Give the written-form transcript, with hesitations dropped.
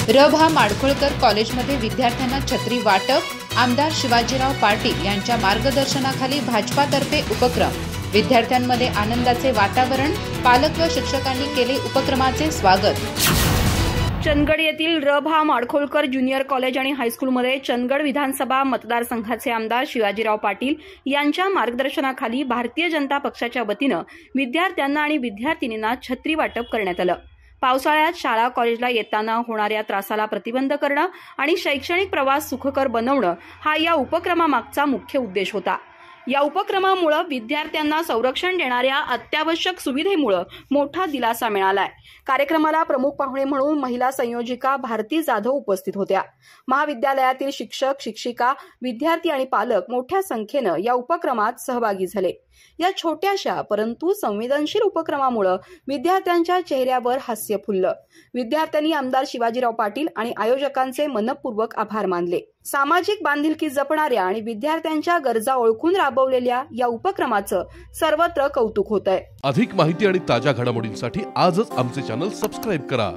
रभा माडखोळकर कॉलेजमध्ये विद्यार्थ्यांना छत्री वाटप, आमदार शिवाजीराव पाटील यांच्या मार्गदर्शनाखाली भाजपातर्फे उपक्रम, विद्यार्थ्यांमध्ये आनंदाचे वातावरण, पालक व शिक्षकांनी केले उपक्रमाचे स्वागत। चंदगड येथील रभा माडखोळकर ज्युनियर कॉलेज आणि हायस्कूलमध्ये चंदगड विधानसभा मतदारसंघाचे आमदार शिवाजीराव पाटील यांच्या मार्गदर्शनाखाली भारतीय जनता पक्षाच्या वतीनं विद्यार्थ्यांना आणि विद्यार्थिनींना छत्री वाटप करण्यात आलं। पावसाळ्यात शाळा कॉलेजला येताना होणाऱ्या त्रासाला प्रतिबंध करणं आणि शैक्षणिक प्रवास सुखकर बनवणं हा या उपक्रमामागचा मुख्य उद्देश होता। या उपक्रमामुळे विद्यार्थ्यांना संरक्षण देणाऱ्या अत्यावश्यक सुविधेमुळे मोठा दिलासा मिळालाय। कार्यक्रमाला प्रमुख पाहुणे म्हणून महिला संयोजिका भारती जाधव उपस्थित होत्या। महाविद्यालयातील शिक्षक, शिक्षिका, विद्यार्थी आणि पालक मोठ्या संख्येनं या उपक्रमात सहभागी झाले। या छोट्याशा परंतु संवेदनशील उपक्रमामुळे विद्यार्थ्यांच्या चेहऱ्यावर हास्य फुललं। विद्यार्थ्यांनी आमदार शिवाजीराव पाटील आणि आयोजकांचे मनपूर्वक आभार मानले। सामाजिक बांधिलकी जपणाऱ्या आणि विद्यार्थ्यांच्या गरजा ओळखून राबवलेल्या या उपक्रमाचं सर्वत्र कौतुक होतंय। अधिक माहिती आणि ताज्या घडामोडींसाठी आजच आमचे चॅनल सबस्क्राइब करा।